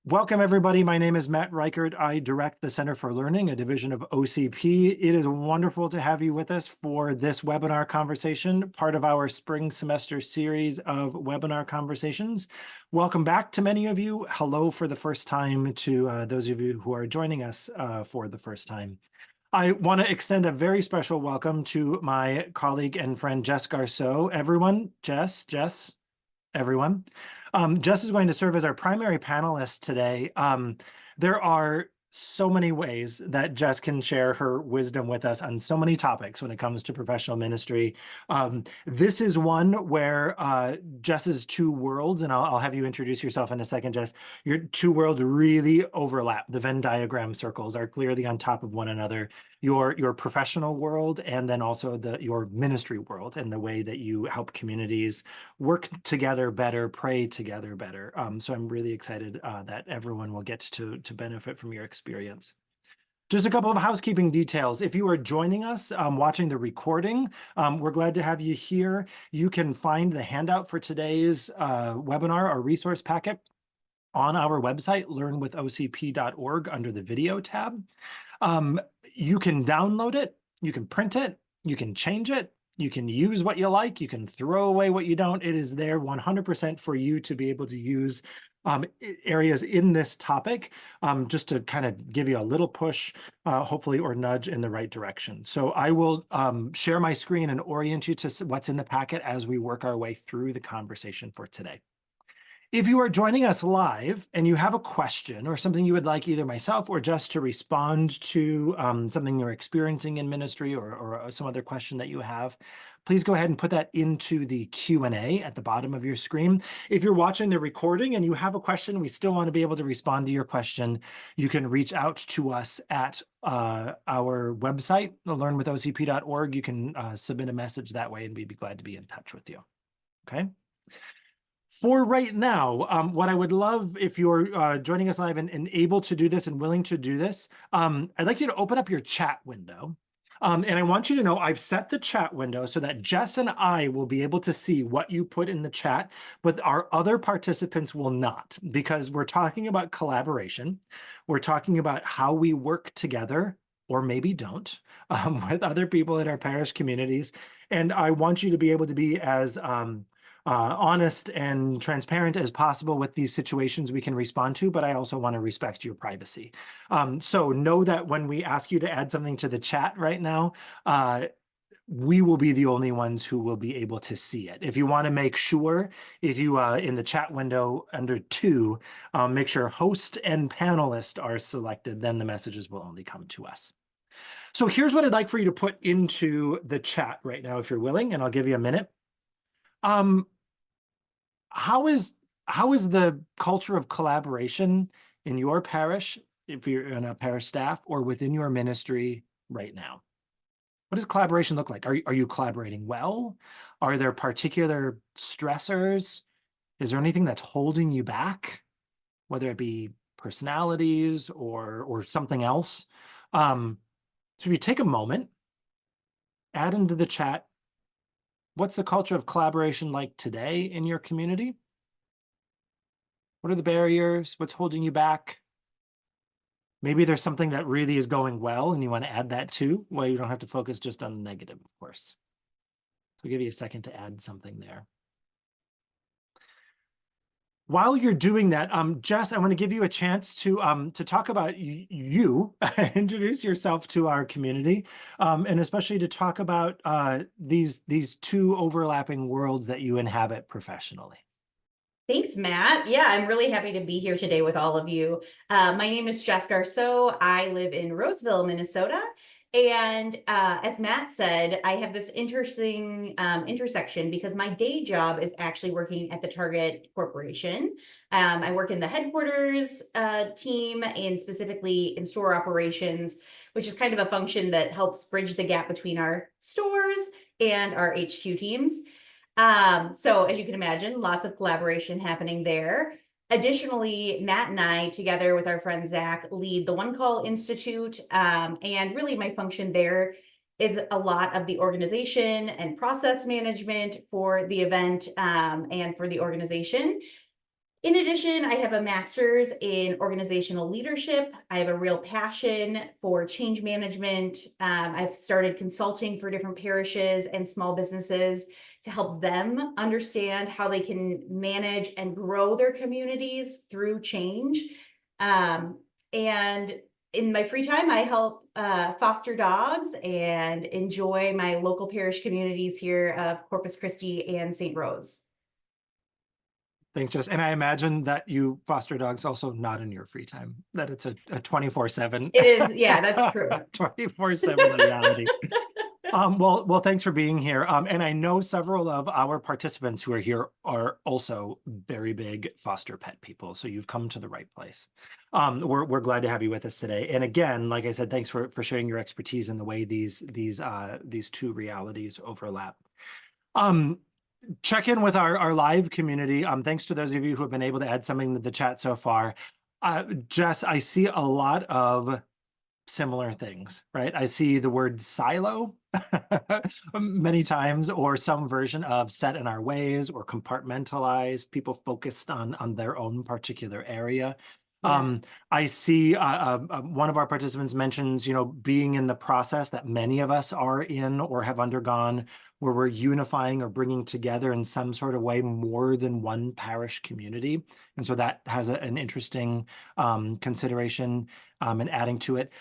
Welcome, everybody. My name is Matt Reichert. I direct the Center for Learning, a division of OCP. It is wonderful to have you with us for this webinar conversation, part of our spring semester series of webinar conversations. Welcome back to many of you. Hello for the first time to those of you who are joining us for the first time. I want to extend a very special welcome to my colleague and friend, Jess Garceau. Everyone, Jess, everyone. Jess is going to serve as our primary panelist today. There are so many ways that Jess can share her wisdom with us on so many topics when it comes to professional ministry. This is one where Jess's two worlds, and I'll have you introduce yourself in a second, Jess. Your two worlds really overlap. The Venn diagram circles are clearly on top of one another. Your professional world and then also your ministry world and the way that you help communities work together better, pray together better. So I'm really excited that everyone will get to benefit from your experience. Just a couple of housekeeping details. If you are joining us watching the recording, we're glad to have you here. You can find the handout for today's webinar or resource packet on our website, learnwithocp.org, under the video tab. You can download it, you can print it, you can change it, you can use what you like, you can throw away what you don't. It is there 100% for you to be able to use areas in this topic, just to kind of give you a little push, hopefully, or nudge in the right direction. So I will share my screen and orient you to what's in the packet as we work our way through the conversation for today. If you are joining us live and you have a question or something you would like either myself or just to respond to something you're experiencing in ministry or some other question that you have, please go ahead and put that into the Q&A at the bottom of your screen. If you're watching the recording and you have a question, we still want to be able to respond to your question. You can reach out to us at our website, learnwithocp.org. You can submit a message that way and we'd be glad to be in touch with you. Okay. For right now, what I would love, if you're joining us live and able to do this and willing to do this, I'd like you to open up your chat window. And I want you to know I've set the chat window so that Jess and I will be able to see what you put in the chat, but our other participants will not, because we're talking about collaboration. We're talking about how we work together, or maybe don't, with other people in our parish communities. And I want you to be able to be as honest and transparent as possible with these situations we can respond to, but I also want to respect your privacy. So know that when we ask you to add something to the chat right now, we will be the only ones who will be able to see it. If you want to make sure, if you in the chat window under 2, make sure host and panelist are selected, then the messages will only come to us. So here's what I'd like for you to put into the chat right now, if you're willing, and I'll give you a minute. How is the culture of collaboration in your parish, if you're in a parish staff, or within your ministry right now? What does collaboration look like? Are you collaborating well? Are there particular stressors? Is there anything that's holding you back, whether it be personalities or something else? So if you take a moment, add into the chat, what's the culture of collaboration like today in your community? What are the barriers? What's holding you back? Maybe there's something that really is going well and you want to add that too. Well, you don't have to focus just on the negative, of course. So I'll give you a second to add something there. While you're doing that, Jess, I want to give you a chance to talk about you, introduce yourself to our community, and especially to talk about these two overlapping worlds that you inhabit professionally. Thanks, Matt. Yeah, I'm really happy to be here today with all of you. My name is Jess Garceau. I live in Roseville, Minnesota. And as Matt said, I have this interesting intersection because my day job is actually working at the Target Corporation. I work in the headquarters team and specifically in store operations, which is kind of a function that helps bridge the gap between our stores and our HQ teams. So as you can imagine, lots of collaboration happening there. Additionally, Matt and I, together with our friend Zach, lead the One Call Institute. And really my function there is a lot of the organization and process management for the event and for the organization. In addition, I have a master's in organizational leadership. I have a real passion for change management. I've started consulting for different parishes and small businesses to help them understand how they can manage and grow their communities through change. And in my free time, I help foster dogs and enjoy my local parish communities here of Corpus Christi and St. Rose. Thanks, Jess. And I imagine that you foster dogs also not in your free time, that it's a 24/7, It is, yeah, that's true. 24/7 reality. Well, thanks for being here. And I know several of our participants who are here are also very big foster pet people, so you've come to the right place. We're glad to have you with us today. And again, like I said, thanks for sharing your expertise in the way these two realities overlap. Um, Check in with our live community. Thanks to those of you who have been able to add something to the chat so far. Jess, I see a lot of similar things, right? I see the word silo many times, or some version of set in our ways or compartmentalized, people focused on their own particular area. Yes. I see one of our participants mentions, being in the process that many of us are in or have undergone, where we're unifying or bringing together in some sort of way more than one parish community. And so that has an interesting consideration and adding to it.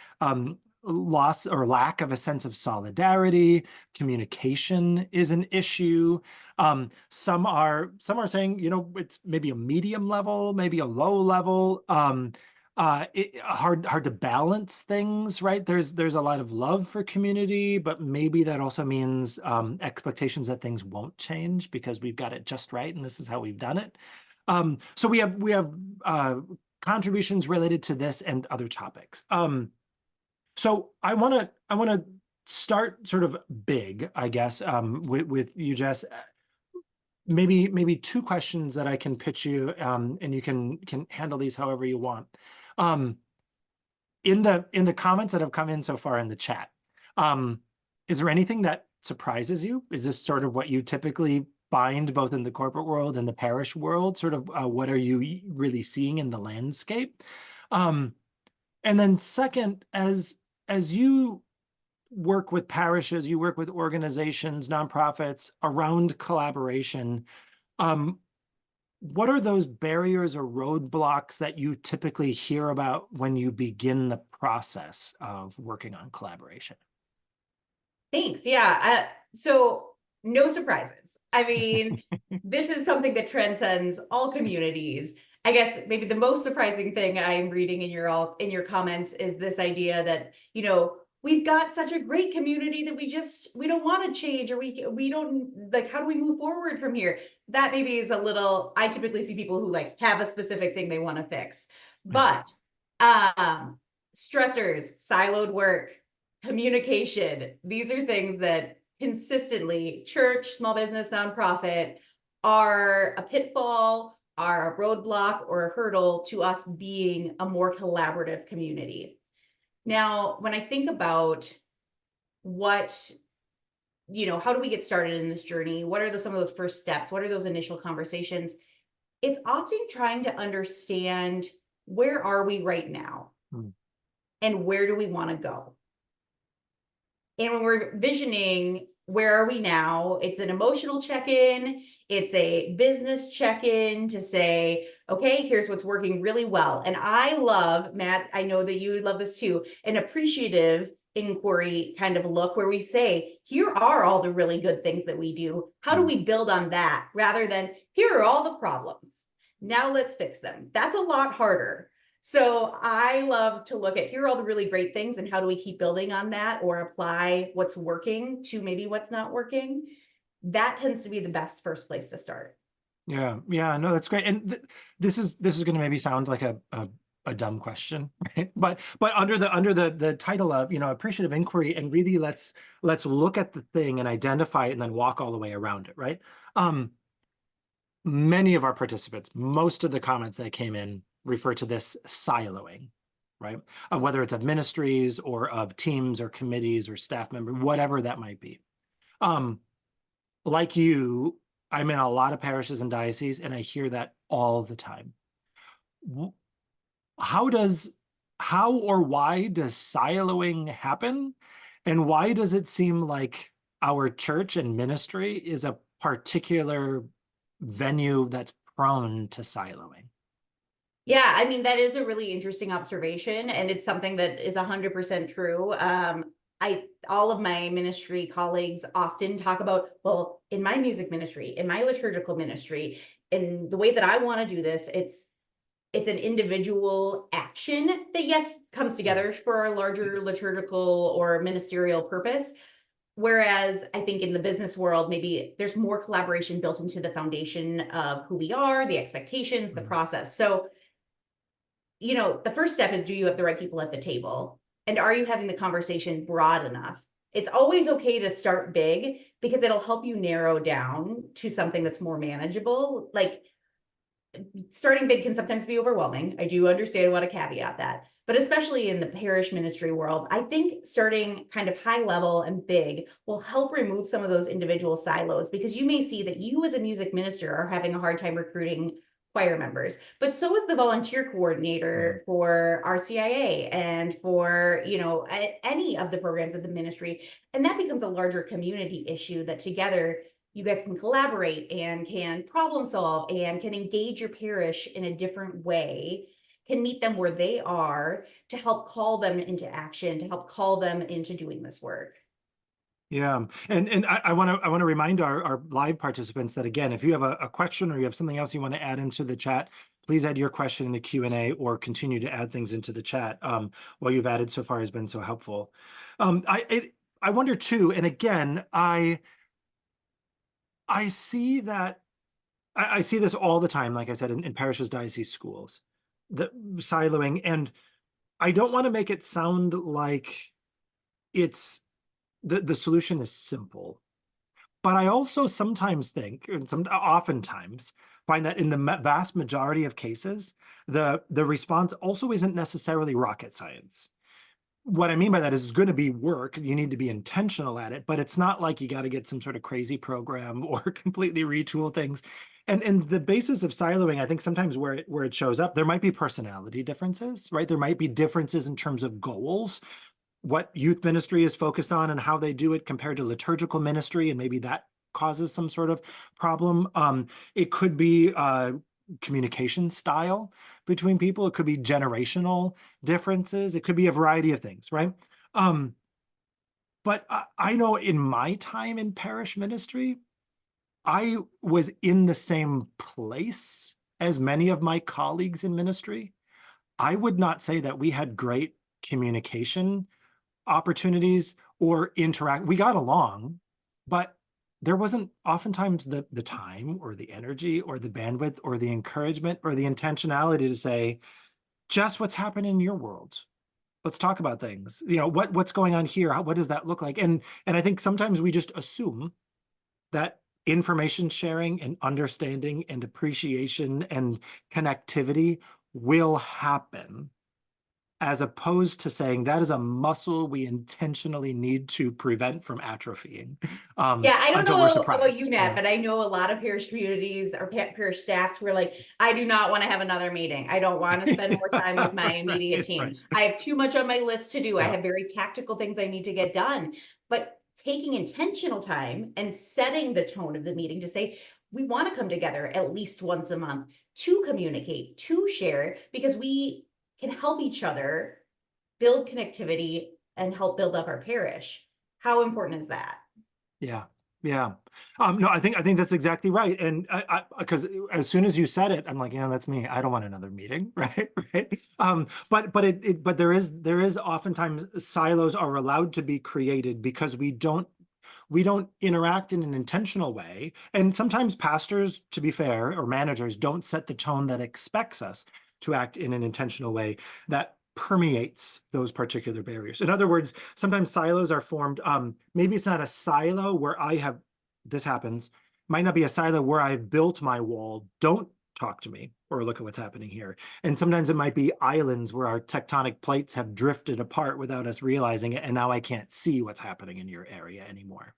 Loss or lack of a sense of solidarity, communication is an issue. Some are saying, it's maybe a medium level, maybe a low level. Hard to balance things, right? There's a lot of love for community, but maybe that also means expectations that things won't change because we've got it just right and this is how we've done it. So we have contributions related to this and other topics. So I want to start sort of big, I guess, with you, Jess. Maybe two questions that I can pitch you, and you can handle these however you want. In the comments that have come in so far in the chat, is there anything that surprises you? Is this sort of what you typically find both in the corporate world and the parish world? Sort of what are you really seeing in the landscape? And then second, as you work with parishes, you work with organizations, nonprofits around collaboration, what are those barriers or roadblocks that you typically hear about when you begin the process of working on collaboration? Thanks. Yeah. So no surprises. I mean, this is something that transcends all communities. I guess maybe the most surprising thing I'm reading in your comments is this idea that, we've got such a great community that we don't want to change, or we don't like, how do we move forward from here? That maybe is a little, I typically see people who like have a specific thing they want to fix. But stressors, siloed work, communication, these are things that consistently church, small business, nonprofit are a pitfall, are a roadblock or a hurdle to us being a more collaborative community. Now, when I think about what, how do we get started in this journey? What are some of those first steps? What are those initial conversations? It's often trying to understand, where are we right now? Hmm. And where do we want to go? And when we're visioning, where are we now? It's an emotional check-in. It's a business check-in to say, okay, here's what's working really well. And I love, Matt, I know that you love this too, an appreciative inquiry kind of look where we say, here are all the really good things that we do. How do we build on that rather than, here are all the problems. Now let's fix them. That's a lot harder. So I love to look at, here are all the really great things and how do we keep building on that or apply what's working to maybe what's not working. That tends to be the best first place to start. Yeah, no, that's great. And this is going to maybe sound like a dumb question, right? But under the title of, appreciative inquiry, and really let's look at the thing and identify it and then walk all the way around it, right? Many of our participants, most of the comments that came in refer to this siloing, right? Whether it's of ministries or of teams or committees or staff members, whatever that might be. Like you, I'm in a lot of parishes and dioceses, and I hear that all the time. W- How does, how or why does siloing happen? And why does it seem like our church and ministry is a particular venue that's prone to siloing? Yeah, I mean, that is a really interesting observation, and it's something that is 100% true. All of my ministry colleagues often talk about, well, in my music ministry, in my liturgical ministry, in the way that I want to do this, it's an individual action that, yes, comes Mm, together for a larger liturgical or ministerial purpose. Whereas I think in the business world, maybe there's more collaboration built into the foundation of who we are, the expectations, the mm, process. So, the first step is, do you have the right people at the table? And are you having the conversation broad enough? It's always okay to start big because it'll help you narrow down to something that's more manageable. Like, starting big can sometimes be overwhelming. I do understand, want to caveat that. But especially in the parish ministry world, I think starting kind of high level and big will help remove some of those individual silos, because you may see that you as a music minister are having a hard time recruiting choir members, but so is the volunteer mm. coordinator for RCIA and for, any of the programs of the ministry. And that becomes a larger community issue that together you guys can collaborate and can problem solve and can engage your parish in a different way, can meet them where they are to help call them into action, to help call them into doing this work. Yeah, and I want to remind our live participants that, again, if you have a question or you have something else you want to add into the chat, please add your question in the Q&A or continue to add things into the chat. What you've added so far has been so helpful. I wonder too, and again, I see that I see this all the time, like I said, in parishes, diocese, schools, the siloing, and I don't want to make it sound like it's the solution is simple. But I also sometimes think, and oftentimes find that in the vast majority of cases, the response also isn't necessarily rocket science. What I mean by that is it's going to be work. You need to be intentional at it, but it's not like you got to get some sort of crazy program or completely retool things. And the basis of siloing, I think sometimes where it shows up, there might be personality differences, right? There might be differences in terms of goals, what youth ministry is focused on and how they do it compared to liturgical ministry, and maybe that causes some sort of problem. It could be communication style between people. It could be generational differences. It could be a variety of things, right? Um, but I know in my time in parish ministry, I was in the same place as many of my colleagues in ministry. I would not say that we had great communication opportunities or interact. We got along, but there wasn't oftentimes the time or the energy or the bandwidth or the encouragement or the intentionality to say, just what's happening in your world. Let's talk about things. What's going on here? What does that look like? And I think sometimes we just assume that information sharing and understanding and appreciation and connectivity will happen, as opposed to saying that is a muscle we intentionally need to prevent from atrophying, Yeah, I don't until we're know about you, surprised. Matt, but I know a lot of parish communities or parish staffs who are like, I do not want to have another meeting. I don't want to spend more time with my immediate Right, team. right. I have too much on my list to do. I Yeah, have very tactical things I need to get done. But taking intentional time and setting the tone of the meeting to say, we want to come together at least once a month to communicate, to share, because we can help each other build connectivity and help build up our parish. How important is that? yeah, yeah. No, I think that's exactly right. And because as soon as you said it, I'm like, yeah, that's me. I don't want another meeting, right? Right. But there is oftentimes silos are allowed to be created because we don't interact in an intentional way. And sometimes pastors, to be fair, or managers don't set the tone that expects us to act in an intentional way that permeates those particular barriers. In other words, sometimes silos are formed. Maybe it's not a silo where this happens, might not be a silo where I've built my wall. Don't talk to me or look at what's happening here. And sometimes it might be islands where our tectonic plates have drifted apart without us realizing it. And now I can't see what's happening in your area anymore.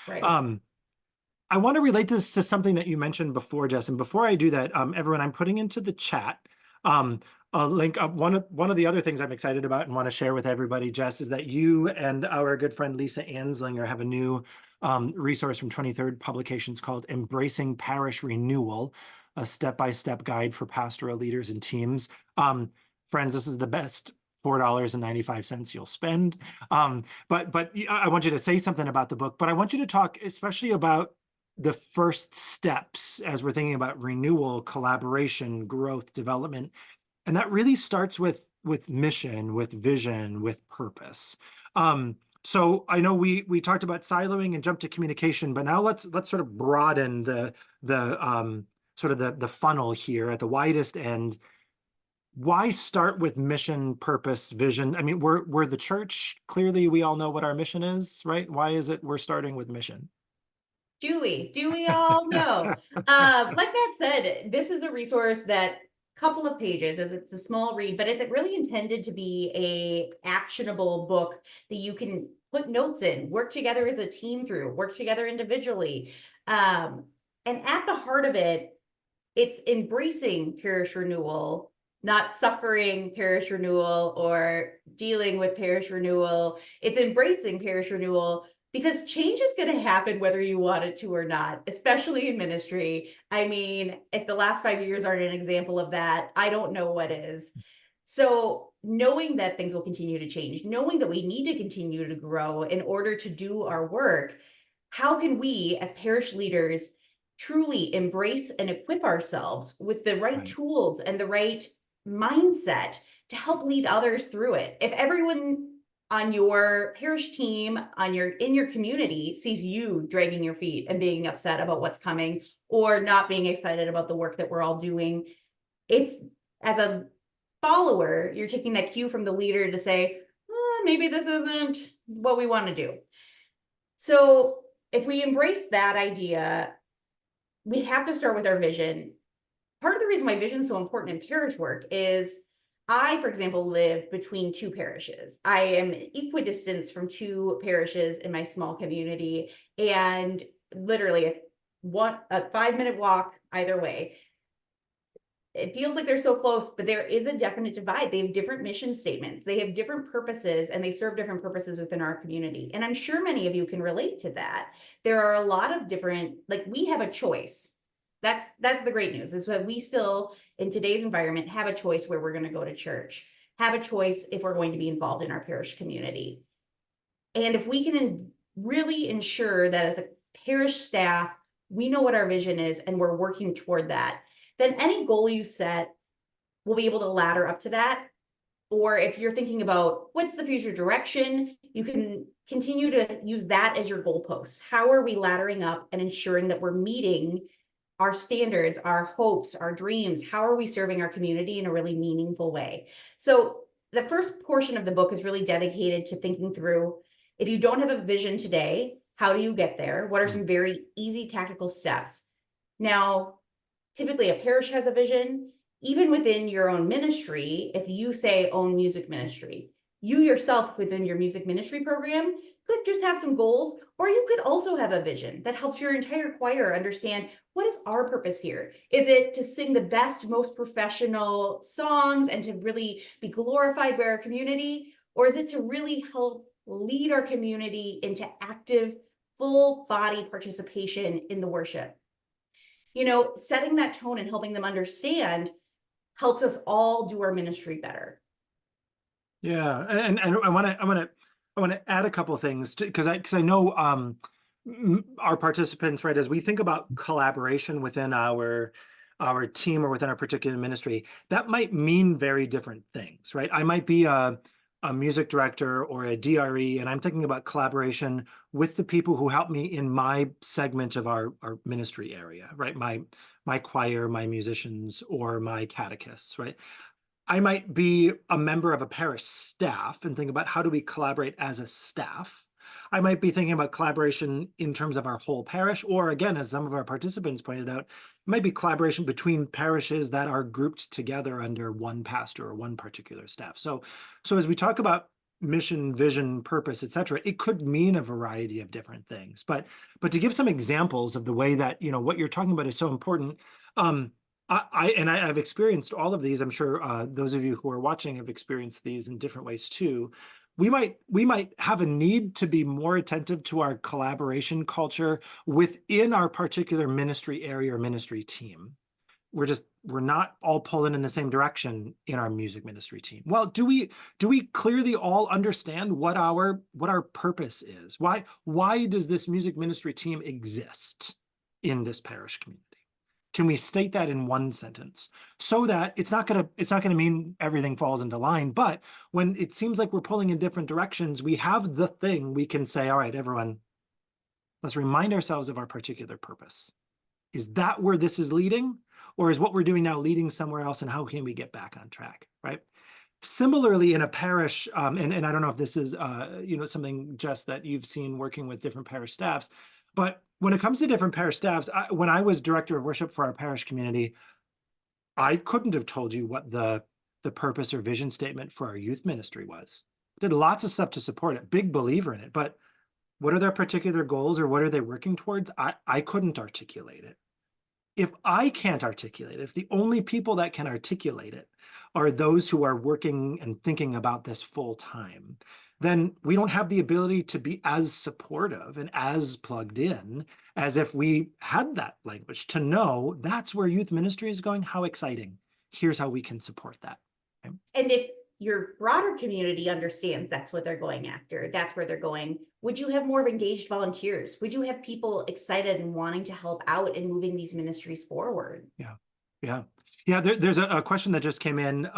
Right. Um, I want to relate this to something that you mentioned before, Jess. And before I do that, everyone, I'm putting into the chat um, a link. One of the other things I'm excited about and want to share with everybody, Jess, is that you and our good friend Lisa Anslinger have a new resource from 23rd Publications called "Embracing Parish Renewal: A Step-by-Step Guide for Pastoral Leaders and Teams." Friends, this is the best $4.95 you'll spend. But I want you to say something about the book, but I want you to talk especially about the first steps as we're thinking about renewal, collaboration, growth, development. And that really starts with mission, with vision, with purpose. So I know we talked about siloing and jump to communication, but now let's sort of broaden the sort of the funnel here at the widest end. Why start with mission, purpose, vision? I mean, we're the church. Clearly, we all know what our mission is, right? Why is it we're starting with mission? Do we? Do we all know? Like that said, this is a resource that couple of pages, as it's a small read, but it's really intended to be a actionable book that you can put notes in, work together as a team through, work together individually. Um, and at the heart of it, it's embracing parish renewal, not suffering parish renewal or dealing with parish renewal. It's embracing parish renewal because change is going to happen whether you want it to or not, especially in ministry. I mean, if the last 5 years aren't an example of that, I don't know what is. So, knowing that things will continue to change, knowing that we need to continue to grow in order to do our work, how can we, as parish leaders, truly embrace and equip ourselves with the right Right. tools and the right mindset to help lead others through it? If everyone on your parish team, in your community sees you dragging your feet and being upset about what's coming or not being excited about the work that we're all doing, it's, as a follower, you're taking that cue from the leader to say, maybe this isn't what we want to do. So if we embrace that idea, we have to start with our vision. Part of the reason why vision is so important in parish work is I, for example, live between two parishes. I am equidistant from two parishes in my small community, and literally a 5-minute walk either way. It feels like they're so close, but there is a definite divide. They have different mission statements, they have different purposes, and they serve different purposes within our community. And I'm sure many of you can relate to that. There are a lot of different, like, we have a choice. That's the great news, is that we still, in today's environment, have a choice where we're going to go to church, have a choice if we're going to be involved in our parish community. And if we can really ensure that as a parish staff, we know what our vision is and we're working toward that, then any goal you set will be able to ladder up to that. Or if you're thinking about what's the future direction, you can continue to use that as your goalpost. How are we laddering up and ensuring that we're meeting our standards, our hopes, our dreams? How are we serving our community in a really meaningful way? So the first portion of the book is really dedicated to thinking through, if you don't have a vision today, how do you get there? What are some very easy tactical steps? Now, typically a parish has a vision. Even within your own ministry, if you say own music ministry, you yourself within your music ministry program could just have some goals, or you could also have a vision that helps your entire choir understand, what is our purpose here? Is it to sing the best, most professional songs and to really be glorified by our community? Or is it to really help lead our community into active, full body participation in the worship? Setting that tone and helping them understand helps us all do our ministry better. Yeah, and I want to add a couple of things because I know our participants, right, as we think about collaboration within our team or within our particular ministry, that might mean very different things, right? I might be a music director or a DRE, and I'm thinking about collaboration with the people who help me in my segment of our ministry area, right? My choir, my musicians, or my catechists, right? I might be a member of a parish staff and think about how do we collaborate as a staff. I might be thinking about collaboration in terms of our whole parish, or again, as some of our participants pointed out, it might be collaboration between parishes that are grouped together under one pastor or one particular staff. So as we talk about mission, vision, purpose, etc., it could mean a variety of different things. But to give some examples of the way that, what you're talking about is so important. I've experienced all of these. I'm sure those of you who are watching have experienced these in different ways too. We might have a need to be more attentive to our collaboration culture within our particular ministry area or ministry team. We're not all pulling in the same direction in our music ministry team. Well, do we clearly all understand what our purpose is? Why does this music ministry team exist in this parish community? Can we state that in one sentence so that it's not gonna mean everything falls into line, but when it seems like we're pulling in different directions, we have the thing we can say, all right, everyone, let's remind ourselves of our particular purpose. Is that where this is leading? Or is what we're doing now leading somewhere else? And how can we get back on track, right? Similarly, in a parish, and I don't know if this is something, Jess, that you've seen working with different parish staffs, but when it comes to different parish staffs, when I was director of worship for our parish community, I couldn't have told you what the purpose or vision statement for our youth ministry was. Did lots of stuff to support it, big believer in it, but what are their particular goals or what are they working towards? I couldn't articulate it. If I can't articulate it, if the only people that can articulate it are those who are working and thinking about this full time, then we don't have the ability to be as supportive and as plugged in as if we had that language to know that's where youth ministry is going. How exciting. Here's how we can support that. Right? And if your broader community understands that's what they're going after, that's where they're going, would you have more of engaged volunteers? Would you have people excited and wanting to help out and moving these ministries forward? Yeah. There's a question that just came in.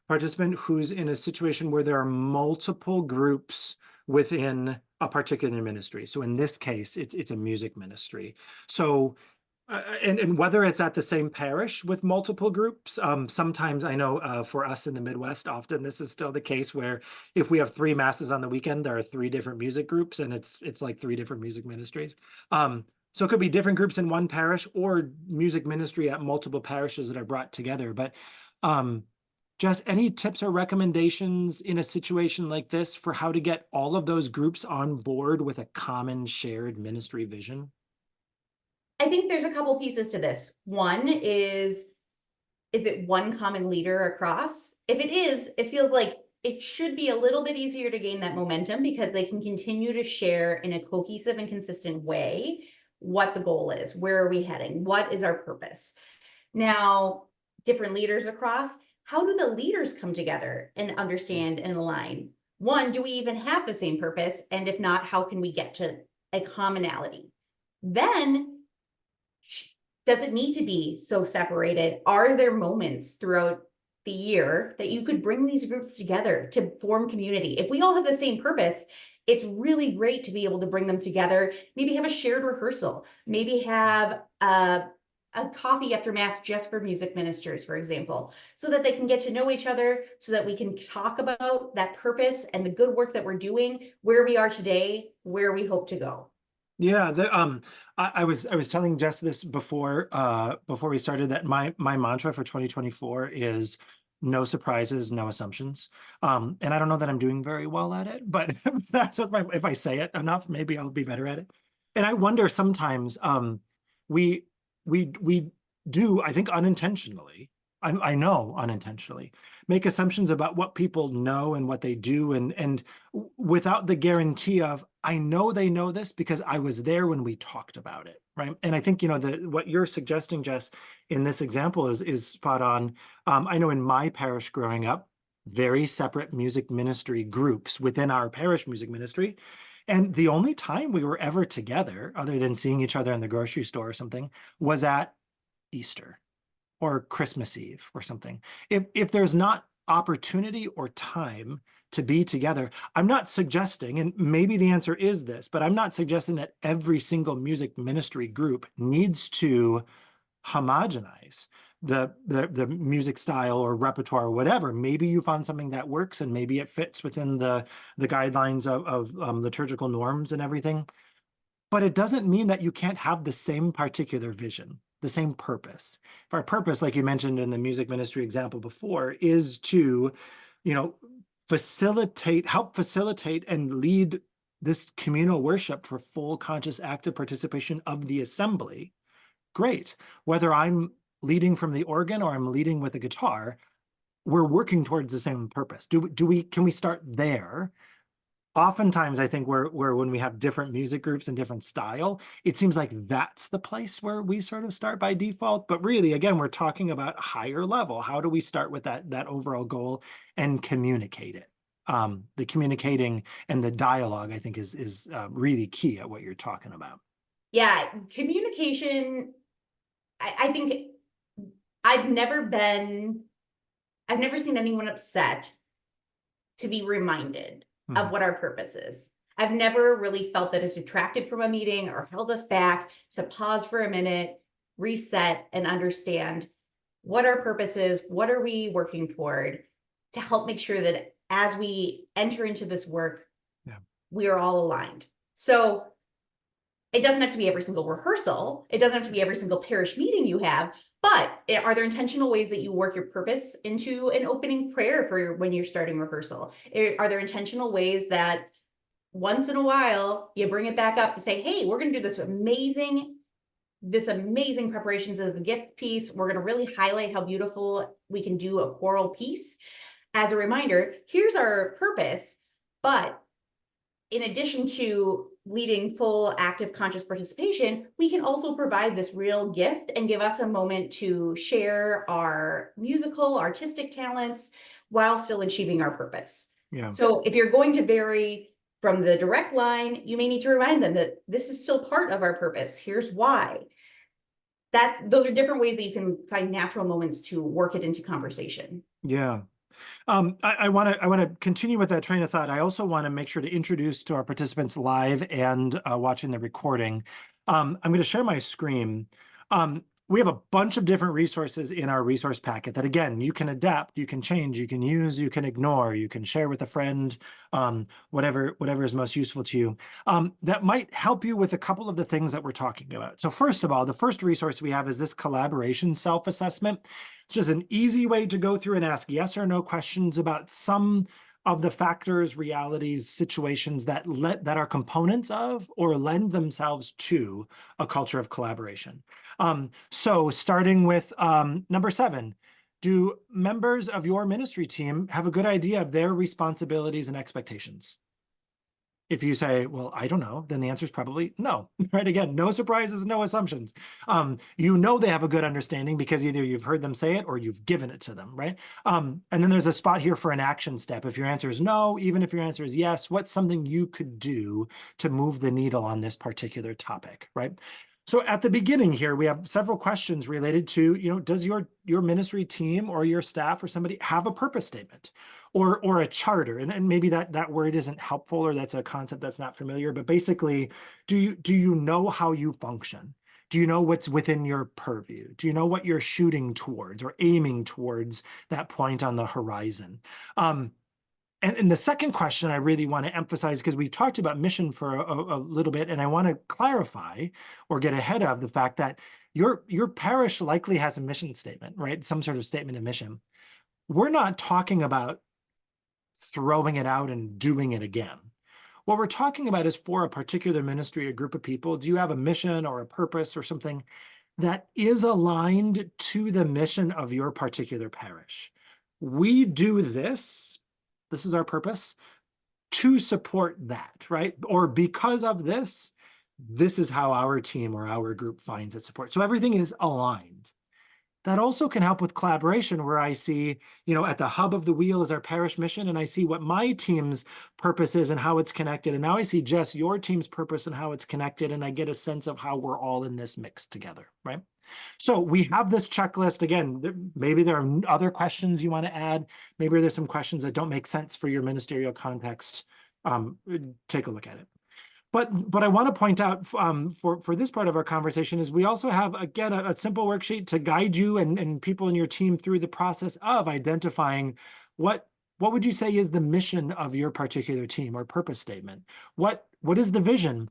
Participant who's in a situation where there are multiple groups within a particular ministry. So in this case, it's a music ministry. So and whether it's at the same parish with multiple groups, sometimes I know for us in the Midwest, often this is still the case where if we have 3 masses on the weekend, there are 3 different music groups, and it's like 3 different music ministries. So it could be different groups in one parish or music ministry at multiple parishes that are brought together. But just any tips or recommendations in a situation like this for how to get all of those groups on board with a common shared ministry vision? I think there's a couple pieces to this. One is it one common leader across? If it is, it feels like it should be a little bit easier to gain that momentum because they can continue to share in a cohesive and consistent way what the goal is, where are we heading, what is our purpose. Now, different leaders across, how do the leaders come together and understand and align? One, do we even have the same purpose? And if not, how can we get to a commonality? Then, does it need to be so separated? Are there moments throughout the year that you could bring these groups together to form community? If we all have the same purpose, it's really great to be able to bring them together, maybe have a shared rehearsal, maybe have a coffee after mass just for music ministers, for example, so that they can get to know each other, so that we can talk about that purpose and the good work that we're doing, where we are today, where we hope to go. Yeah, I was telling Jess this before we started that my mantra for 2024 is no surprises, no assumptions. And I don't know that I'm doing very well at it, but that's what if I say it enough, maybe I'll be better at it. And I wonder sometimes we do, I think unintentionally, I know unintentionally, make assumptions about what people know and what they do, and without the guarantee of, I know they know this because I was there when we talked about it, right? And I think, what you're suggesting, Jess, in this example is spot on. I know in my parish growing up, very separate music ministry groups within our parish music ministry. And the only time we were ever together, other than seeing each other in the grocery store or something, was at Easter or Christmas Eve or something. If there's not opportunity or time to be together, I'm not suggesting, and maybe the answer is this, but I'm not suggesting that every single music ministry group needs to homogenize the music style or repertoire or whatever. Maybe you found something that works and maybe it fits within the guidelines of liturgical norms and everything. But it doesn't mean that you can't have the same particular vision, the same purpose. If our purpose, like you mentioned in the music ministry example before, is to, help facilitate and lead this communal worship for full conscious active participation of the assembly, great. Whether I'm leading from the organ or I'm leading with a guitar, we're working towards the same purpose. Can we start there? Oftentimes, I think where when we have different music groups and different style, it seems like that's the place where we sort of start by default. But really, again, we're talking about higher level. How do we start with that overall goal and communicate it? The communicating and the dialogue, I think, is really key at what you're talking about. Yeah, communication, I think I've never seen anyone upset to be reminded of what our purpose is. I've never really felt that it detracted from a meeting or held us back to pause for a minute, reset, and understand what our purpose is, what are we working toward, to help make sure that as we enter into this work, Yeah. we are all aligned. So it doesn't have to be every single rehearsal. It doesn't have to be every single parish meeting you have, but are there intentional ways that you work your purpose into an opening prayer for when you're starting rehearsal? Are there intentional ways that once in a while you bring it back up to say, hey, we're going to do this amazing preparations of the gift piece. We're going to really highlight how beautiful we can do a choral piece. As a reminder, here's our purpose, but in addition to leading full active conscious participation, we can also provide this real gift and give us a moment to share our musical, artistic talents while still achieving our purpose. Yeah. So if you're going to vary from the direct line, you may need to remind them that this is still part of our purpose. Here's why. Those are different ways that you can find natural moments to work it into conversation. Yeah. I want to continue with that train of thought. I also want to make sure to introduce to our participants live and watching the recording. I'm going to share my screen. We have a bunch of different resources in our resource packet that, again, you can adapt, you can change, you can use, you can ignore, you can share with a friend, whatever is most useful to you. That might help you with a couple of the things that we're talking about. So first of all, the first resource we have is this collaboration self-assessment. It's just an easy way to go through and ask yes or no questions about some of the factors, realities, situations that are components of or lend themselves to a culture of collaboration. So starting with number 7, do members of your ministry team have a good idea of their responsibilities and expectations? If you say, well, I don't know, then the answer is probably no, right? Again, no surprises, no assumptions. You know they have a good understanding because either you've heard them say it or you've given it to them, right? And then there's a spot here for an action step. If your answer is no, even if your answer is yes, what's something you could do to move the needle on this particular topic, right? So at the beginning here, we have several questions related to, does your ministry team or your staff or somebody have a purpose statement? Or a charter, and maybe that word isn't helpful, or that's a concept that's not familiar, but basically, do you know how you function? Do you know what's within your purview? Do you know what you're shooting towards or aiming towards that point on the horizon? And the second question I really want to emphasize, because we've talked about mission for a little bit, and I want to clarify or get ahead of the fact that your parish likely has a mission statement, right? Some sort of statement of mission. We're not talking about throwing it out and doing it again. What we're talking about is for a particular ministry, a group of people, do you have a mission or a purpose or something that is aligned to the mission of your particular parish? We do this is our purpose, to support that, right? Or because of this is how our team or our group finds its support. So everything is aligned. That also can help with collaboration, where I see, at the hub of the wheel is our parish mission, and I see what my team's purpose is and how it's connected. And now I see Jess, your team's purpose and how it's connected, and I get a sense of how we're all in this mix together, right? So we have this checklist. Again, maybe there are other questions you want to add. Maybe there's some questions that don't make sense for your ministerial context. Take a look at it. But I want to point out for this part of our conversation is we also have, again, a simple worksheet to guide you and people in your team through the process of identifying what would you say is the mission of your particular team or purpose statement? What is the vision?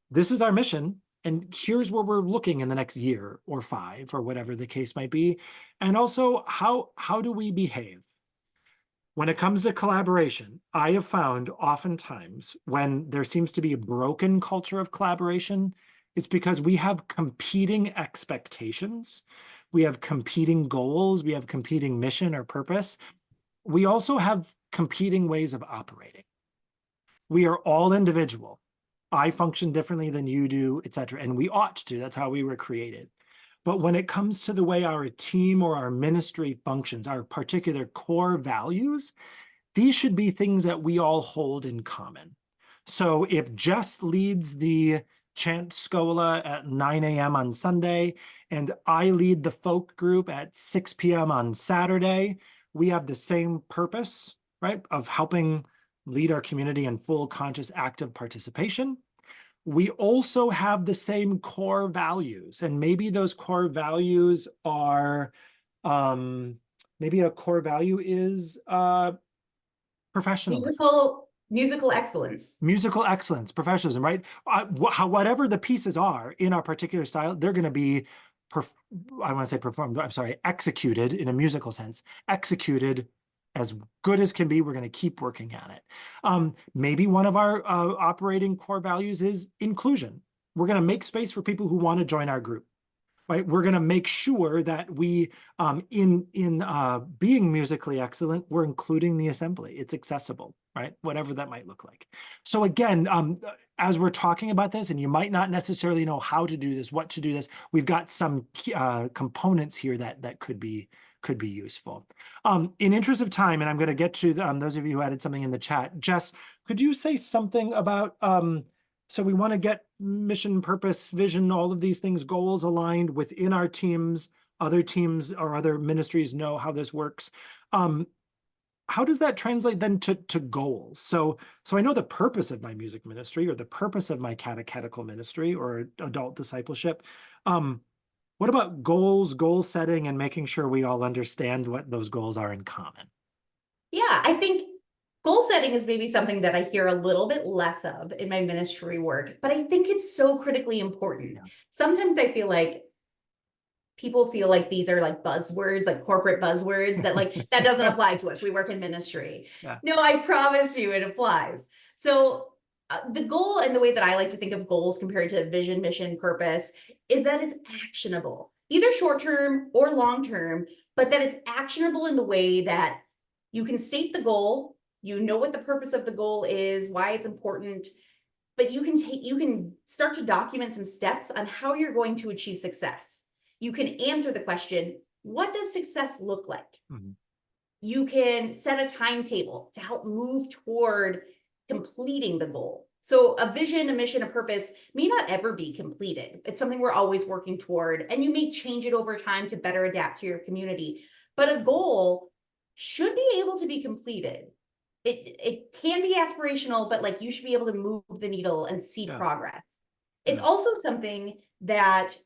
This is our mission, and here's where we're looking in the next year or 5 or whatever the case might be. And also, how do we behave? When it comes to collaboration, I have found oftentimes when there seems to be a broken culture of collaboration, it's because we have competing expectations. We have competing goals. We have competing mission or purpose. We also have competing ways of operating. We are all individual. I function differently than you do, et cetera. And we ought to. That's how we were created. But when it comes to the way our team or our ministry functions, our particular core values, these should be things that we all hold in common. So if Jess leads the chant scola at 9 a.m. on Sunday, and I lead the folk group at 6 p.m. on Saturday, we have the same purpose, right, of helping lead our community in full, conscious, active participation. We also have the same core values, and maybe those core values are, maybe a core value is professionalism, Musical excellence. musical excellence, professionalism, right? Whatever the pieces are in our particular style, they're going to be, I want to say performed, I'm sorry, executed in a musical sense, executed as good as can be. We're going to keep working at it. Maybe one of our operating core values is inclusion. We're going to make space for people who want to join our group. Right, we're going to make sure that we, in being musically excellent, we're including the assembly. It's accessible, right? Whatever that might look like. So again, as we're talking about this, and you might not necessarily know how to do this, what to do this, we've got some components here that could be useful. In interest of time, and I'm going to get to those of you who added something in the chat. Jess, could you say something about? So we want to get mission, purpose, vision, all of these things, goals aligned within our teams. Other teams or other ministries know how this works. How does that translate then to goals? So I know the purpose of my music ministry or the purpose of my catechetical ministry or adult discipleship. What about goals, goal setting, and making sure we all understand what those goals are in common? Yeah, I think goal setting is maybe something that I hear a little bit less of in my ministry work, but I think it's so critically important. Yeah. Sometimes I feel like people feel like these are like buzzwords, like corporate buzzwords that like that doesn't apply to us. We work in ministry. Yeah. No, I promise you it applies. So the goal and the way that I like to think of goals compared to vision, mission, purpose is that it's actionable, either short term or long term, but that it's actionable in the way that you can state the goal, you know what the purpose of the goal is, why it's important, but you can start to document some steps on how you're going to achieve success. You can answer the question, what does success look like? Mhm. You can set a timetable to help move toward completing the goal. So a vision, a mission, a purpose may not ever be completed. It's something we're always working toward, and you may change it over time to better adapt to your community. But a goal should be able to be completed. It can be aspirational, but like you should be able to move the needle and see progress. It's also something that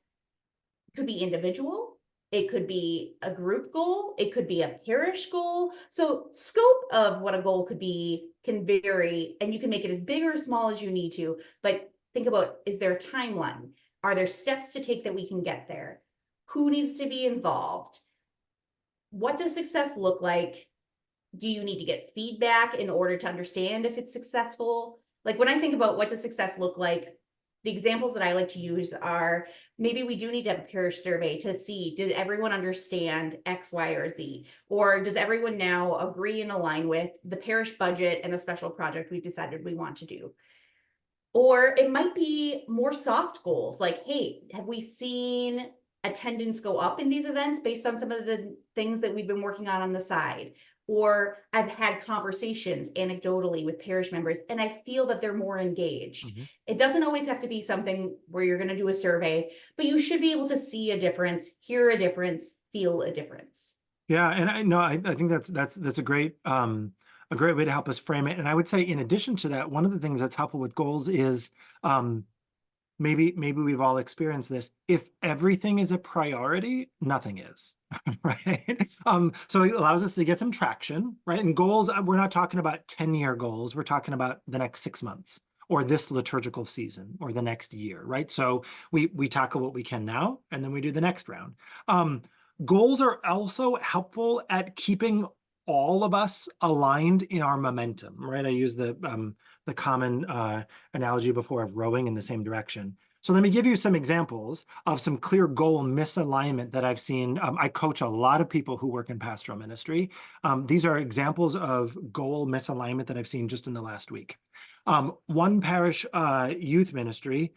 could be individual, it could be a group goal, it could be a parish goal. So scope of what a goal could be can vary, and you can make it as big or small as you need to, but think about, is there a timeline? Are there steps to take that we can get there? Who needs to be involved? What does success look like? Do you need to get feedback in order to understand if it's successful? Like when I think about what does success look like, the examples that I like to use are maybe we do need to have a parish survey to see, did everyone understand X, Y, or Z? Or does everyone now agree and align with the parish budget and the special project we've decided we want to do? Or it might be more soft goals like, hey, have we seen attendance go up in these events based on some of the things that we've been working on the side? Or I've had conversations anecdotally with parish members and I feel that they're more engaged. Mhm. It doesn't always have to be something where you're going to do a survey, but you should be able to see a difference, hear a difference, feel a difference. Yeah, and I know I think that's a great way to help us frame it. And I would say in addition to that, one of the things that's helpful with goals is maybe we've all experienced this. If everything is a priority, nothing is, right? So it allows us to get some traction, right? And goals, we're not talking about 10-year goals. We're talking about the next 6 months or this liturgical season or the next year, right? So we tackle what we can now, and then we do the next round. Goals are also helpful at keeping all of us aligned in our momentum, right? I use the common analogy before of rowing in the same direction. So let me give you some examples of some clear goal misalignment that I've seen. I coach a lot of people who work in pastoral ministry. These are examples of goal misalignment that I've seen just in the last week. One parish youth ministry,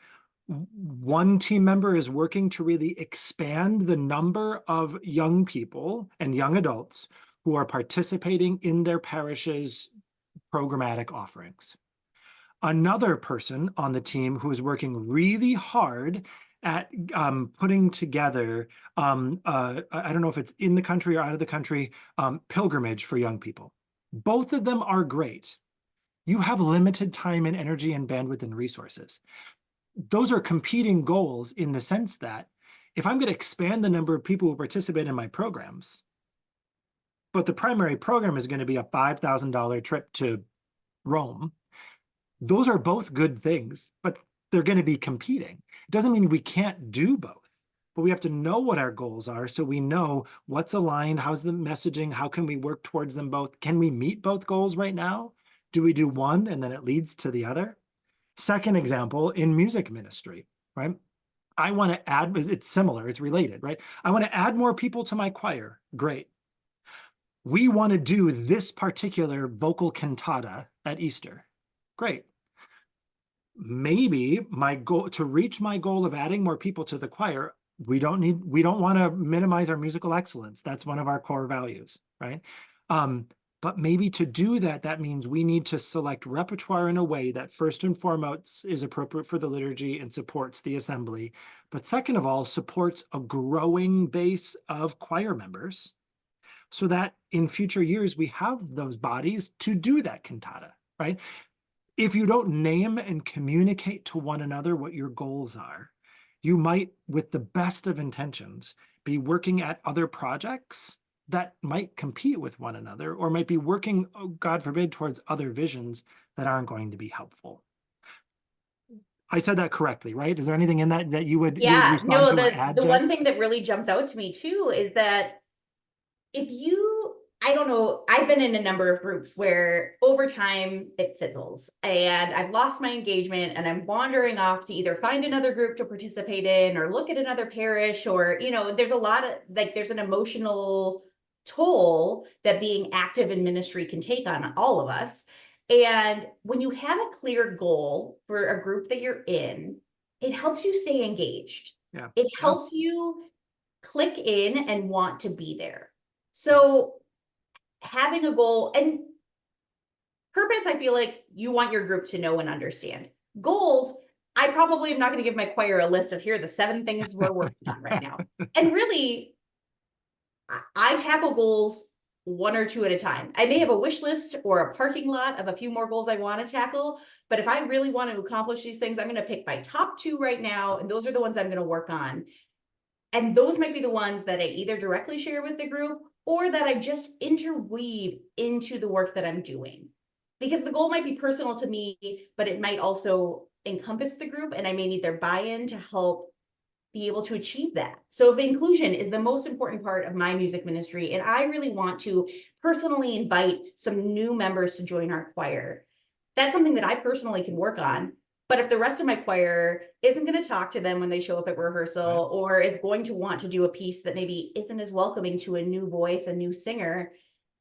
one team member is working to really expand the number of young people and young adults who are participating in their parish's programmatic offerings. Another person on the team who is working really hard at putting together, I don't know if it's in the country or out of the country, pilgrimage for young people. Both of them are great. You have limited time and energy and bandwidth and resources. Those are competing goals in the sense that if I'm going to expand the number of people who participate in my programs, but the primary program is going to be a $5,000 trip to Rome, those are both good things, but they're going to be competing. It doesn't mean we can't do both, but we have to know what our goals are so we know what's aligned, how's the messaging, how can we work towards them both? Can we meet both goals right now? Do we do one and then it leads to the other? Second example, in music ministry, right? I want to add, it's similar, it's related, right? I want to add more people to my choir. Great. We want to do this particular vocal cantata at Easter. Great. Maybe my goal to reach my goal of adding more people to the choir, we don't want to minimize our musical excellence. That's one of our core values, right? But maybe to do that, that means we need to select repertoire in a way that first and foremost is appropriate for the liturgy and supports the assembly. But second of all, supports a growing base of choir members so that in future years, we have those bodies to do that cantata, right? If you don't name and communicate to one another what your goals are, you might, with the best of intentions, be working at other projects that might compete with one another or might be working, oh, God forbid, towards other visions that aren't going to be helpful. I said that correctly, right? Is there anything in that that you would Yeah, respond no, to or add, the Jess? one thing that really jumps out to me too is that if you, I don't know, I've been in a number of groups where over time it fizzles and I've lost my engagement and I'm wandering off to either find another group to participate in or look at another parish, or, there's a lot of like, there's an emotional toll that being active in ministry can take on all of us. And when you have a clear goal for a group that you're in, it helps you stay engaged. Yeah. It Yeah. helps you click in and want to be there. So having a goal and purpose, I feel like you want your group to know and understand. Goals, I probably am not going to give my choir a list of here are the 7 things we're working on right now. And really, I tackle goals 1 or 2 at a time. I may have a wish list or a parking lot of a few more goals I want to tackle, but if I really want to accomplish these things, I'm going to pick my top 2 right now, and those are the ones I'm going to work on. And those might be the ones that I either directly share with the group or that I just interweave into the work that I'm doing. Because the goal might be personal to me, but it might also encompass the group, and I may need their buy-in to help be able to achieve that. So if inclusion is the most important part of my music ministry, and I really want to personally invite some new members to join our choir, that's something that I personally can work on. But if the rest of my choir isn't going to talk to them when they show up at rehearsal, or is going to want to do a piece that maybe isn't as welcoming to a new voice, a new singer,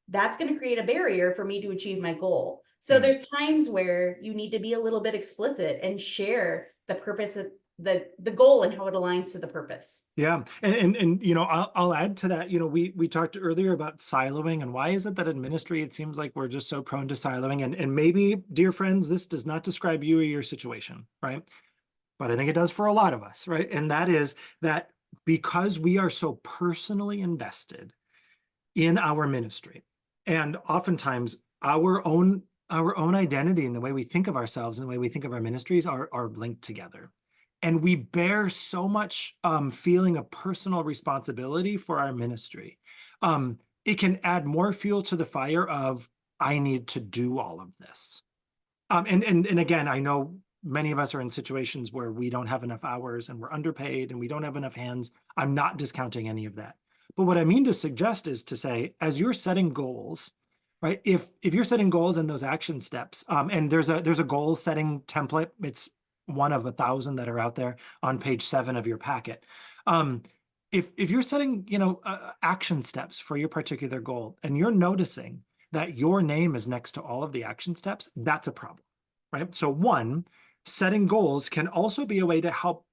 that's going to create a barrier for me to achieve my goal. So there's times where you need to be a little bit explicit and share the purpose of the goal and how it aligns to the purpose. Yeah, and I'll add to that. We talked earlier about siloing, and why is it that in ministry it seems like we're just so prone to siloing? And maybe, dear friends, this does not describe you or your situation, right? But I think it does for a lot of us, right? And that is that because we are so personally invested in our ministry, and oftentimes our own identity and the way we think of ourselves and the way we think of our ministries are linked together. And we bear so much feeling of personal responsibility for our ministry. It can add more fuel to the fire of, I need to do all of this. And again, I know many of us are in situations where we don't have enough hours and we're underpaid and we don't have enough hands. I'm not discounting any of that. But what I mean to suggest is to say, as you're setting goals, right? If you're setting goals in those action steps, and there's a goal setting template. It's one of 1,000 that are out there on page 7 of your packet. If you're setting, action steps for your particular goal, and you're noticing that your name is next to all of the action steps, that's a problem, right? So one, setting goals can also be a way to help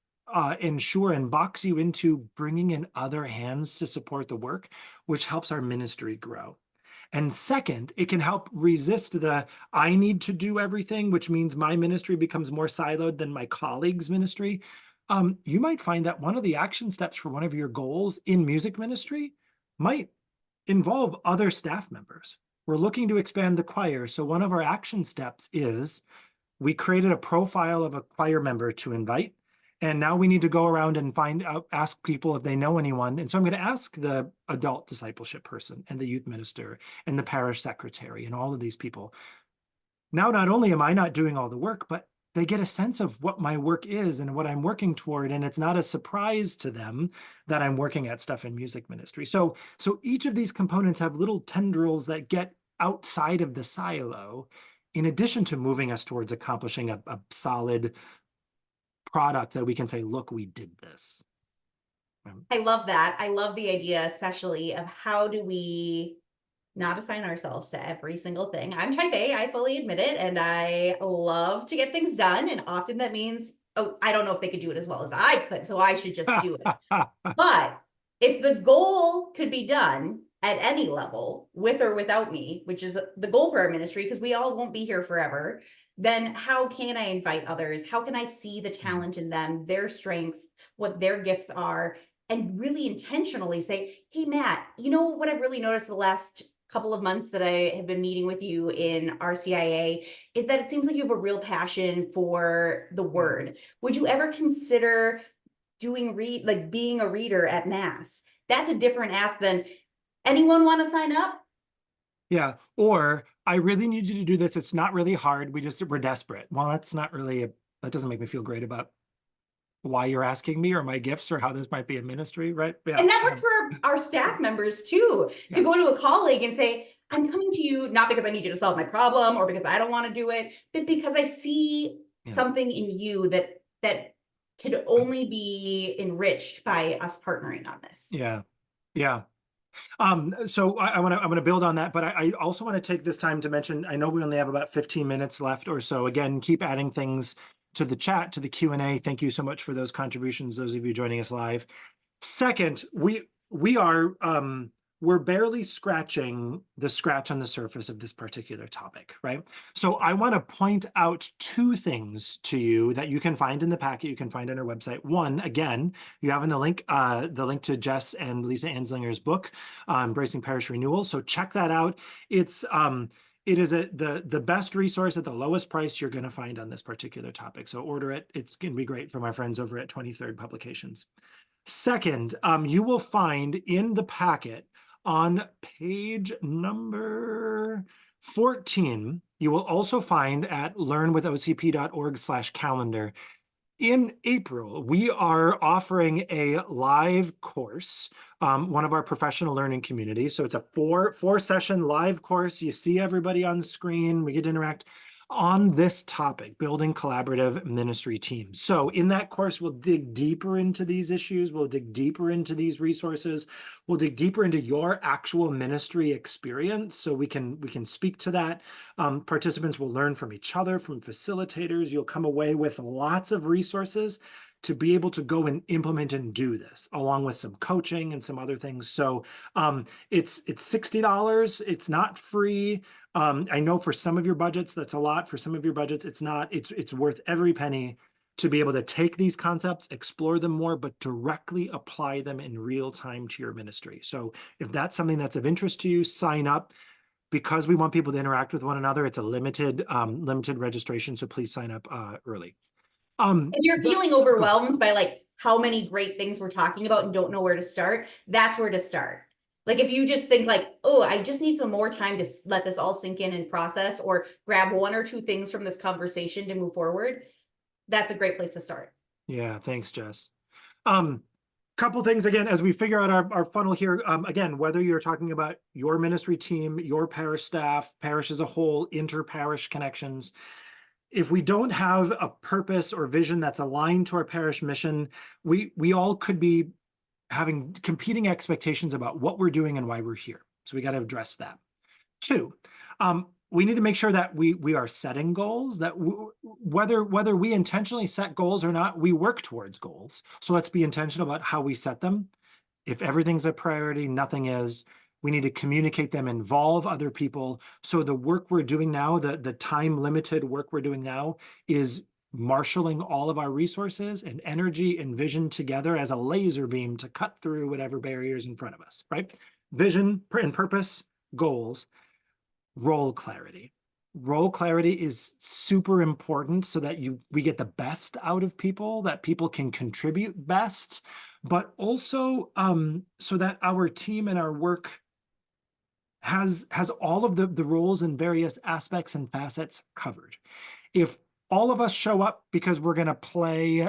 ensure and box you into bringing in other hands to support the work, which helps our ministry grow. And second, it can help resist the I need to do everything, which means my ministry becomes more siloed than my colleague's ministry. You might find that one of the action steps for one of your goals in music ministry might involve other staff members. We're looking to expand the choir. So one of our action steps is we created a profile of a choir member to invite. And now we need to go around and find out, ask people if they know anyone. And so I'm going to ask the adult discipleship person and the youth minister and the parish secretary and all of these people. Now, not only am I not doing all the work, but they get a sense of what my work is and what I'm working toward. And it's not a surprise to them that I'm working at stuff in music ministry. So each of these components have little tendrils that get outside of the silo, in addition to moving us towards accomplishing a solid product that we can say, look, we did this. I love that. I love the idea, especially of how do we not assign ourselves to every single thing. I'm type A, I fully admit it, and I love to get things done. And often that means, oh, I don't know if they could do it as well as I could, so I should just do it. But if the goal could be done at any level, with or without me, which is the goal for our ministry, because we all won't be here forever, then how can I invite others? How can I see the talent in them, their strengths, what their gifts are, and really intentionally say, hey, Matt, you know what I've really noticed the last couple of months that I have been meeting with you in RCIA is that it seems like you have a real passion for the word. Would you ever consider being a reader at Mass? That's a different ask than anyone want to sign up? Yeah. Or I really need you to do this. It's not really hard. We're desperate. Well, that's not really that doesn't make me feel great about why you're asking me or my gifts or how this might be a ministry, right? Yeah. And that works for our staff members too, to go to a colleague and say, I'm coming to you not because I need you to solve my problem or because I don't want to do it, but because I see something in you that could only be enriched by us partnering on this. Yeah. Yeah. So I want to build on that, but I also want to take this time to mention, I know we only have about 15 minutes left or so. Again, keep adding things to the chat, to the Q&A. Thank you so much for those contributions, those of you joining us live. Second, we're barely scratching the scratch on the surface of this particular topic, right? So I want to point out 2 things to you that you can find in the packet, you can find on our website. One, again, you have in the link to Jess and Lisa Anslinger's book, Embracing Parish Renewal. So check that out. It is the best resource at the lowest price you're going to find on this particular topic. So order it. It's going to be great from our friends over at 23rd Publications. Second, you will find in the packet on page number 14, you will also find at learnwithocp.org/calendar. In April, we are offering a live course, one of our professional learning communities. So it's a four session live course. You see everybody on the screen. We get to interact on this topic, building collaborative ministry teams. So in that course, we'll dig deeper into these issues. We'll dig deeper into these resources. We'll dig deeper into your actual ministry experience so we can speak to that. Participants will learn from each other, from facilitators. You'll come away with lots of resources to be able to go and implement and do this, along with some coaching and some other things. So it's $60. It's not free. I know for some of your budgets, that's a lot. For some of your budgets, it's not. It's worth every penny to be able to take these concepts, explore them more, but directly apply them in real time to your ministry. So if that's something that's of interest to you, sign up. Because we want people to interact with one another, it's a limited registration. So please sign up early. If you're feeling overwhelmed by like how many great things we're talking about and don't know where to start, that's where to start. Like if you just think like, oh, I just need some more time to let this all sink in and process, or grab 1 or 2 things from this conversation to move forward, that's a great place to start. Yeah, thanks, Jess. couple things again as we figure out our funnel here. Again, whether you're talking about your ministry team, your parish staff, parish as a whole, inter-parish connections, if we don't have a purpose or vision that's aligned to our parish mission, we all could be having competing expectations about what we're doing and why we're here. So we got to address that. Two, we need to make sure that we are setting goals, that whether we intentionally set goals or not, we work towards goals. So let's be intentional about how we set them. If everything's a priority, nothing is. We need to communicate them, involve other people. So the work we're doing now, the time limited work we're doing now, is marshaling all of our resources and energy and vision together as a laser beam to cut through whatever barriers in front of us, right? Vision and purpose, goals, role clarity. Role clarity is super important so that we get the best out of people, that people can contribute best, but also so that our team and our work has all of the roles and various aspects and facets covered. If all of us show up because we're going to play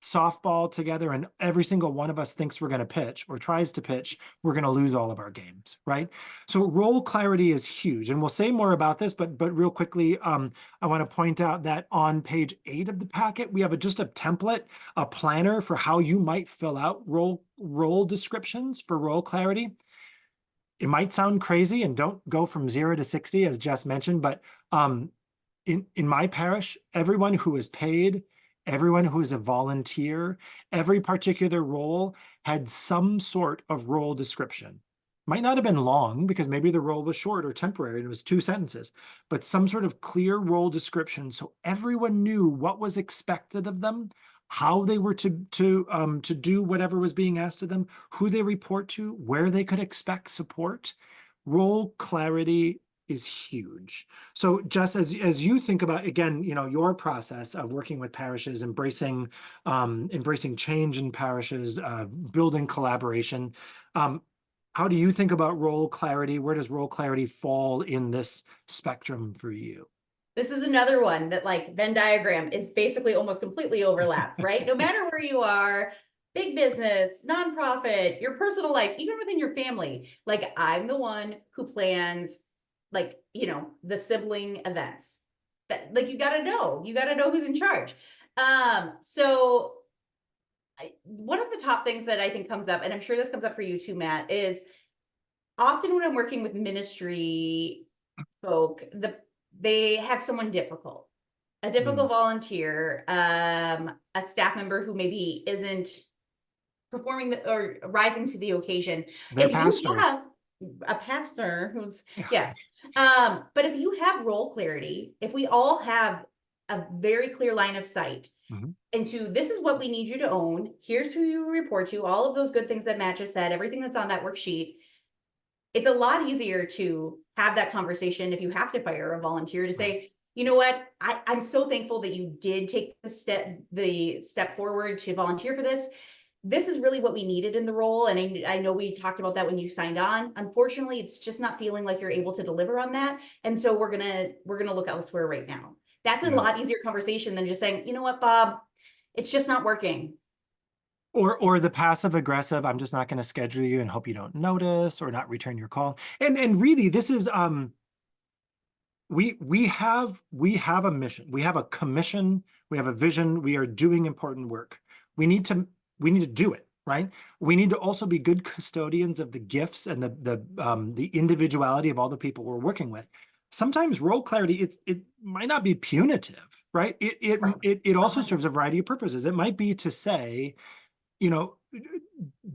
softball together and every single one of us thinks we're going to pitch or tries to pitch, we're going to lose all of our games, right? So role clarity is huge. And we'll say more about this, but real quickly, I want to point out that on page 8 of the packet, we have just a template, a planner for how you might fill out role descriptions for role clarity. It might sound crazy, and don't go from 0 to 60, as Jess mentioned, but in my parish, everyone who is paid, everyone who is a volunteer, every particular role had some sort of role description. Might not have been long because maybe the role was short or temporary and it was 2 sentences, but some sort of clear role description so everyone knew what was expected of them, how they were to do whatever was being asked of them, who they report to, where they could expect support. Role clarity is huge. So Jess, as you think about, again, your process of working with parishes, embracing change in parishes, building collaboration, how do you think about role clarity? Where does role clarity fall in this spectrum for you? This is another one that, like, Venn diagram is basically almost completely overlapped, right? No matter where you are, big business, nonprofit, your personal life, even within your family, like, I'm the one who plans, like, the sibling events. That, like, you got to know who's in charge. So one of the top things that I think comes up, and I'm sure this comes up for you too, Matt, is often when I'm working with ministry folk, they have someone difficult, a difficult volunteer, a staff member who maybe isn't performing or rising to the occasion. Their If you pastor. have a pastor who's, Yeah. yes, but if you have role clarity, if we all have a very clear line of sight into, this is what we need you to own, here's who you report to, all of those good things that Matt just said, everything that's on that worksheet, it's a lot easier to have that conversation if you have to fire a volunteer to say, you know what, I'm so thankful that you did take the step forward to volunteer for this. This is really what we needed in the role. And I know we talked about that when you signed on. Unfortunately, it's just not feeling like you're able to deliver on that. And so we're gonna look elsewhere right now. That's a lot easier conversation than just saying, you know what, Bob, it's just not working. Or the passive aggressive, I'm just not going to schedule you and hope you don't notice or not return your call. And really, this is we have a mission, we have a commission, we have a vision, we are doing important work. We need to do it, right? We need to also be good custodians of the gifts and the individuality of all the people we're working with. Sometimes role clarity, it might not be punitive, right? It also serves a variety of purposes. It might be to say,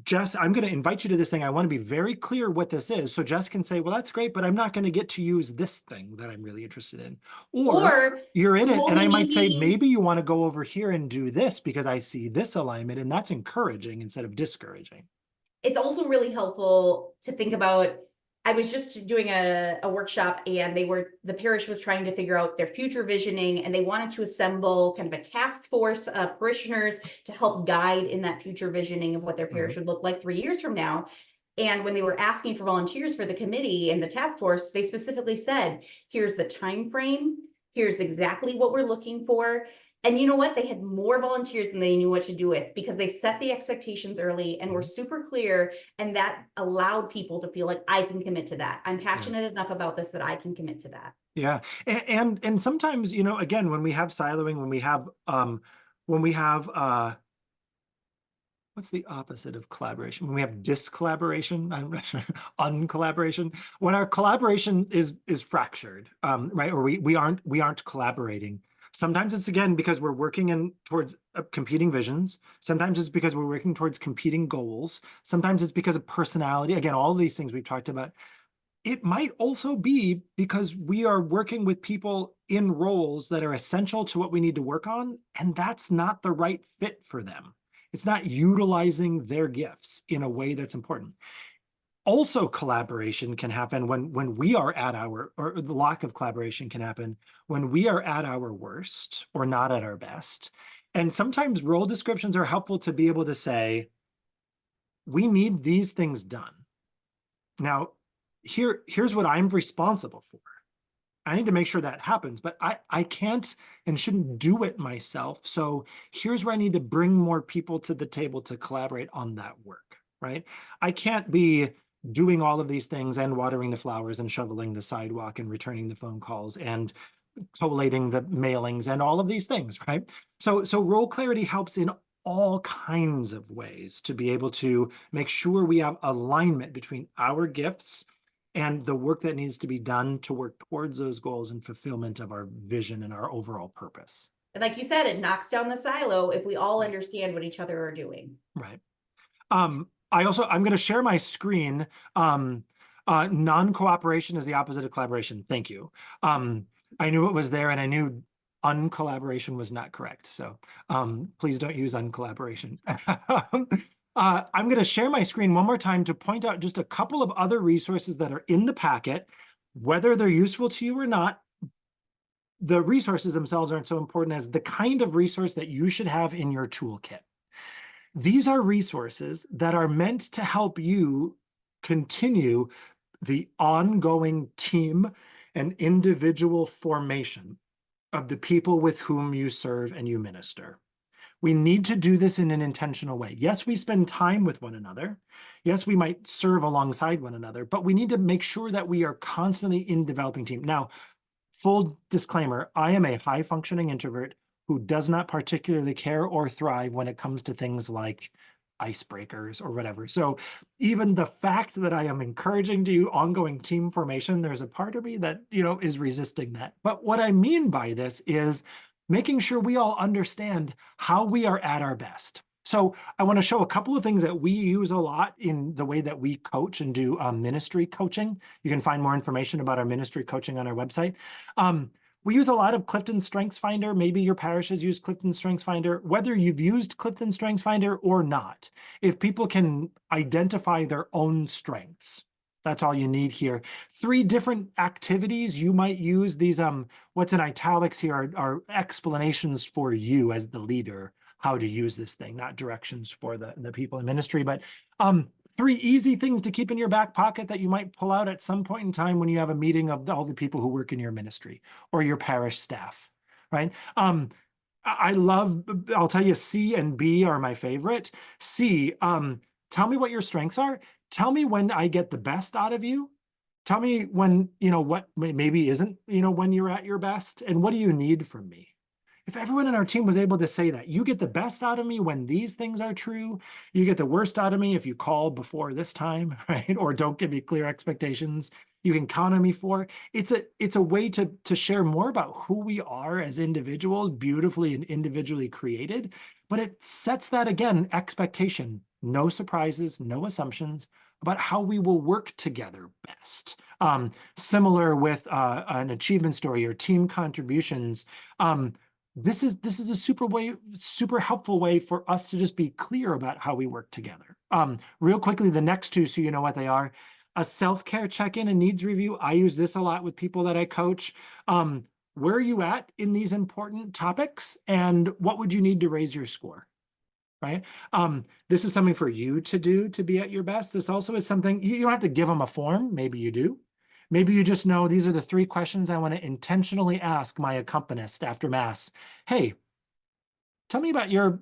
Jess, I'm going to invite you to this thing. I want to be very clear what this is. So Jess can say, well, that's great, but I'm not going to get to use this thing that I'm really interested in. Or you're in it, and I might say, maybe you want to go over here and do this because I see this alignment, and that's encouraging instead of discouraging. It's also really helpful to think about, I was just doing a workshop, and the parish was trying to figure out their future visioning, and they wanted to assemble kind of a task force of parishioners to help guide in that future visioning of what their parish would look like 3 years from now. And when they were asking for volunteers for the committee and the task force, they specifically said, here's the time frame, here's exactly what we're looking for. And you know what? They had more volunteers than they knew what to do with because they set the expectations early and were super clear. And that allowed people to feel like I can commit to that. I'm Yeah. passionate enough about this that I can commit to that. Yeah. And sometimes, again, when we have siloing, when we have what's the opposite of collaboration? When we have discollaboration, uncollaboration, when our collaboration is fractured, right? Or we aren't collaborating. Sometimes it's again because we're working in towards competing visions. Sometimes it's because we're working towards competing goals. Sometimes it's because of personality. Again, all of these things we've talked about. It might also be because we are working with people in roles that are essential to what we need to work on, and that's not the right fit for them. It's not utilizing their gifts in a way that's important. Also, collaboration can happen when we are at our, or the lack of collaboration can happen when we are at our worst or not at our best. And sometimes role descriptions are helpful to be able to say, we need these things done. Now, here's what I'm responsible for. I need to make sure that happens, but I can't and shouldn't do it myself. So here's where I need to bring more people to the table to collaborate on that work, right? I can't be doing all of these things and watering the flowers and shoveling the sidewalk and returning the phone calls and collating the mailings and all of these things, right? So role clarity helps in all kinds of ways to be able to make sure we have alignment between our gifts and the work that needs to be done to work towards those goals and fulfillment of our vision and our overall purpose. And like you said, it knocks down the silo if we all Right. understand what each other are doing. Right. I'm going to share my screen. Non-cooperation is the opposite of collaboration. Thank you. I knew it was there and I knew uncollaboration was not correct. So please don't use uncollaboration. I'm going to share my screen one more time to point out just a couple of other resources that are in the packet, whether they're useful to you or not. The resources themselves aren't so important as the kind of resource that you should have in your toolkit. These are resources that are meant to help you continue the ongoing team and individual formation of the people with whom you serve and you minister. We need to do this in an intentional way. Yes, we spend time with one another. Yes, we might serve alongside one another, but we need to make sure that we are constantly in developing team. Now, full disclaimer, I am a high functioning introvert who does not particularly care or thrive when it comes to things like icebreakers or whatever. So even the fact that I am encouraging to you ongoing team formation, there's a part of me that, is resisting that. But what I mean by this is making sure we all understand how we are at our best. So I want to show a couple of things that we use a lot in the way that we coach and do ministry coaching. You can find more information about our ministry coaching on our website. We use a lot of Clifton Strengths Finder. Maybe your parish has used Clifton Strengths Finder. Whether you've used Clifton Strengths Finder or not, if people can identify their own strengths, that's all you need here. 3 different activities you might use. These, what's in italics here are explanations for you as the leader, how to use this thing, not directions for the people in ministry, but 3 easy things to keep in your back pocket that you might pull out at some point in time when you have a meeting of all the people who work in your ministry or your parish staff, right? I love, I'll tell you, C and B are my favorite. C, tell me what your strengths are. Tell me when I get the best out of you. Tell me when, what maybe isn't, when you're at your best, and what do you need from me? If everyone in our team was able to say that, you get the best out of me when these things are true, you get the worst out of me if you call before this time, right? Or don't give me clear expectations, you can count on me for. It's a way to share more about who we are as individuals, beautifully and individually created, but it sets that, again, expectation, no surprises, no assumptions about how we will work together best. Similar with an achievement story or team contributions. This is a super helpful way for us to just be clear about how we work together. Real quickly, the next 2, so you know what they are. A self-care check-in and needs review. I use this a lot with people that I coach. Where are you at in these important topics? And what would you need to raise your score? Right? This is something for you to do to be at your best. This also is something, you don't have to give them a form. Maybe you do. Maybe you just know these are the 3 questions I want to intentionally ask my accompanist after Mass. Hey, Tell me about your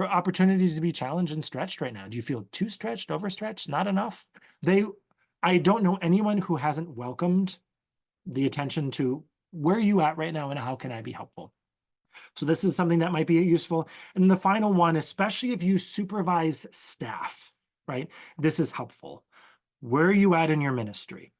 opportunities to be challenged and stretched right now. Do you feel too stretched, overstretched, not enough? I don't know anyone who hasn't welcomed the attention to where are you at right now and how can I be helpful? So this is something that might be useful. And the final one, especially if you supervise staff, right? This is helpful. Where are you at in your ministry?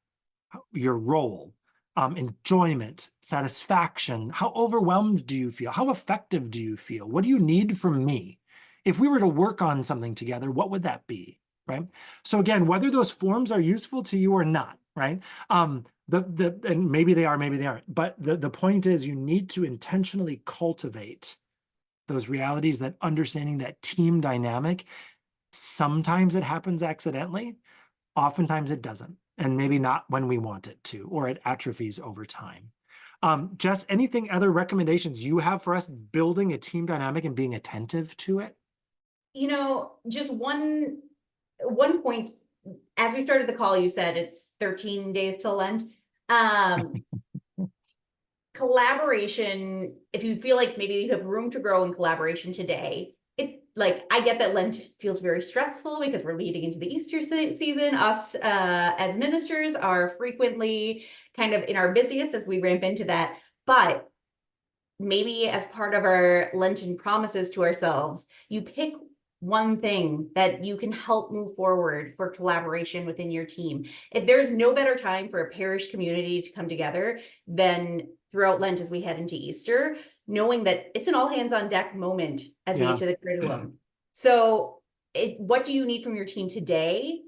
Your role, enjoyment, satisfaction. How overwhelmed do you feel? How effective do you feel? What do you need from me? If we were to work on something together, what would that be? Right. So again, whether those forms are useful to you or not, right? And maybe they are, maybe they aren't. But the point is, you need to intentionally cultivate those realities, that understanding, that team dynamic. Sometimes it happens accidentally. Oftentimes it doesn't, and maybe not when we want it to, or it atrophies over time. Jess, anything other recommendations you have for us building a team dynamic and being attentive to it? Just one point, as we started the call, you said it's 13 days till Lent. Collaboration, if you feel like maybe you have room to grow in collaboration today, I get that Lent feels very stressful because we're leading into the Easter season. Us as ministers are frequently kind of in our busiest as we ramp into that. But maybe as part of our Lenten promises to ourselves, you pick one thing that you can help move forward for collaboration within your team. If there's no better time for a parish community to come together than throughout Lent as we head into Easter, knowing that it's an all hands on deck moment as we get Yeah. to the curriculum. So what do you need from your team today?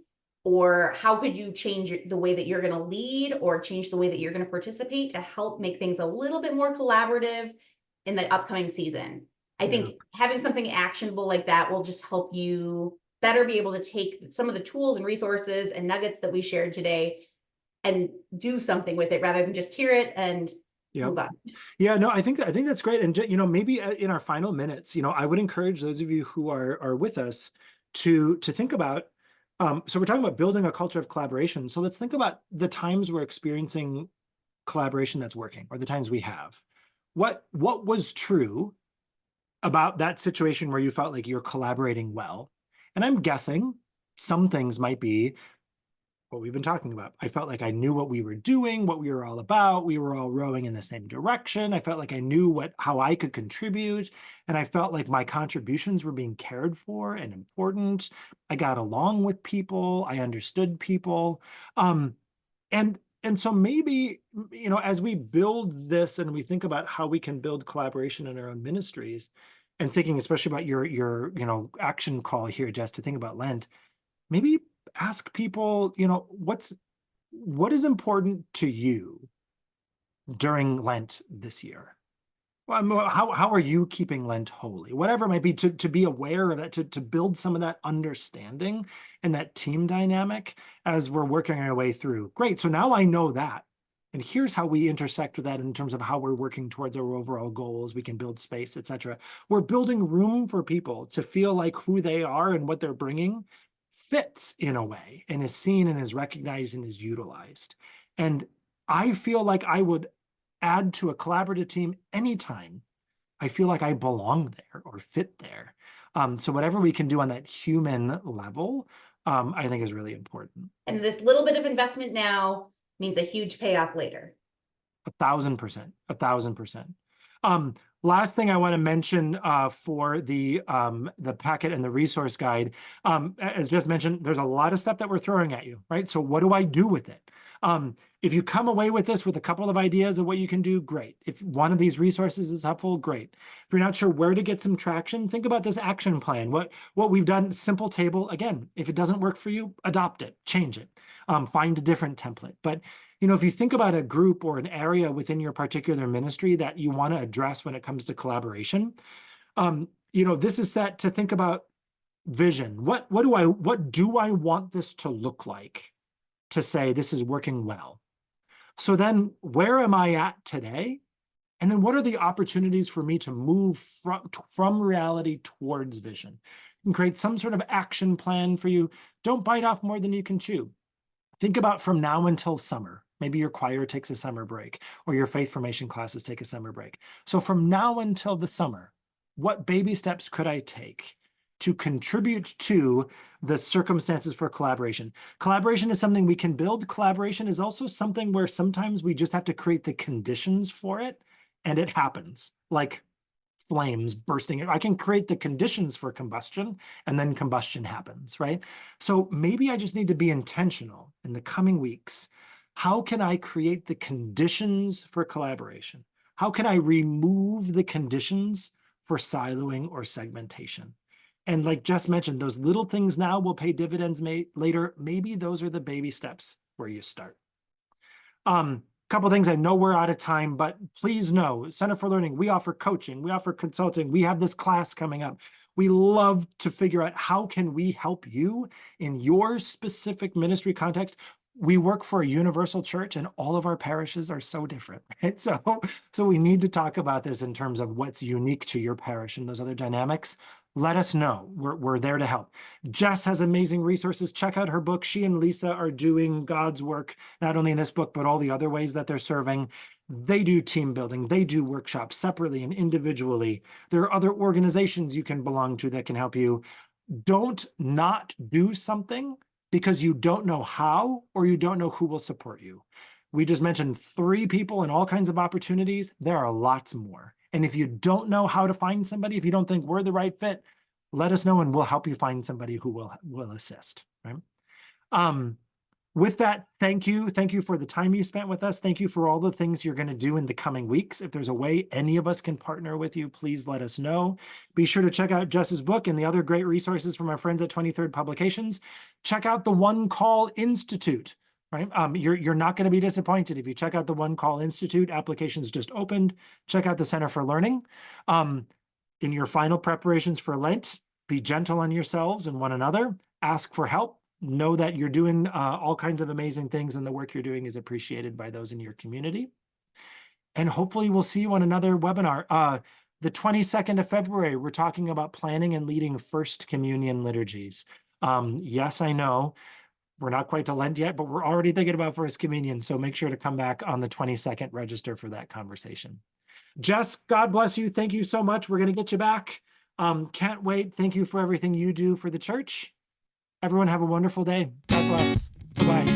Or how could you change the way that you're going to lead or change the way that you're going to participate to help make things a little bit more collaborative in the upcoming season? I think having something actionable like that will just help you better be able to take some of the tools and resources and nuggets that we shared today and do something with it rather than just hear it and move on. Yeah, no, I think that's great. And maybe in our final minutes, I would encourage those of you who are with us to think about. So we're talking about building a culture of collaboration. So let's think about the times we're experiencing collaboration that's working, or the times we have. What was true about that situation where you felt like you're collaborating well? And I'm guessing some things might be what we've been talking about. I felt like I knew what we were doing, what we were all about. We were all rowing in the same direction. I felt like I knew how I could contribute, and I felt like my contributions were being cared for and important. I got along with people. I understood people. And so maybe, as we build this and we think about how we can build collaboration in our own ministries, and thinking especially about your action call here, Jess, to think about Lent, maybe ask people, what is important to you during Lent this year? Well, how are you keeping Lent holy? Whatever it might be, to be aware of that, to build some of that understanding and that team dynamic as we're working our way through. Great. So now I know that. And here's how we intersect with that in terms of how we're working towards our overall goals. We can build space, etc. We're building room for people to feel like who they are and what they're bringing fits in a way and is seen and is recognized and is utilized. And I feel like I would add to a collaborative team anytime I feel like I belong there or fit there. So whatever we can do on that human level, I think is really important. And this little bit of investment now means a huge payoff later. 1,000%, 1,000%. Last thing I want to mention for the packet and the resource guide, as just mentioned, there's a lot of stuff that we're throwing at you, right? So what do I do with it? If you come away with this with a couple of ideas of what you can do, great. If one of these resources is helpful, great. If you're not sure where to get some traction, think about this action plan. What we've done, simple table. Again, if it doesn't work for you, adopt it, change it, find a different template. But if you think about a group or an area within your particular ministry that you want to address when it comes to collaboration, this is set to think about vision. What do I want this to look like to say this is working well? So then where am I at today? And then what are the opportunities for me to move from reality towards vision? And create some sort of action plan for you. Don't bite off more than you can chew. Think about from now until summer. Maybe your choir takes a summer break, or your faith formation classes take a summer break. So from now until the summer, what baby steps could I take to contribute to the circumstances for collaboration? Collaboration is something we can build. Collaboration is also something where sometimes we just have to create the conditions for it, and it happens, like flames bursting. I can create the conditions for combustion, and then combustion happens, right? So maybe I just need to be intentional in the coming weeks. How can I create the conditions for collaboration? How can I remove the conditions for siloing or segmentation? And like Jess mentioned, those little things now will pay dividends later. Maybe those are the baby steps where you start. Couple things. I know we're out of time, but please know, Center for Learning, we offer coaching, we offer consulting, we have this class coming up. We love to figure out how can we help you in your specific ministry context. We work for a universal church, and all of our parishes are so different, right? So we need to talk about this in terms of what's unique to your parish and those other dynamics. Let us know. We're there to help. Jess has amazing resources. Check out her book. She and Lisa are doing God's work, not only in this book, but all the other ways that they're serving. They do team building. They do workshops separately and individually. There are other organizations you can belong to that can help you. Don't not do something because you don't know how or you don't know who will support you. We just mentioned 3 people and all kinds of opportunities. There are lots more. And if you don't know how to find somebody, if you don't think we're the right fit, let us know and we'll help you find somebody who will assist, right? With that, thank you. Thank you for the time you spent with us. Thank you for all the things you're going to do in the coming weeks. If there's a way any of us can partner with you, please let us know. Be sure to check out Jess's book and the other great resources from our friends at 23rd Publications. Check out the One Call Institute, right? You're not going to be disappointed if you check out the One Call Institute. Applications just opened. Check out the Center for Learning. In your final preparations for Lent, be gentle on yourselves and one another. Ask for help. Know that you're doing all kinds of amazing things, and the work you're doing is appreciated by those in your community. And hopefully we'll see you on another webinar. The 22nd of February, we're talking about planning and leading First Communion liturgies. Yes, I know we're not quite to Lent yet, but we're already thinking about First Communion. So make sure to come back on the 22nd, register for that conversation. Jess, God bless you. Thank you so much. We're going to get you back. Can't wait. Thank you for everything you do for the church. Everyone have a wonderful day. God bless. Bye-bye.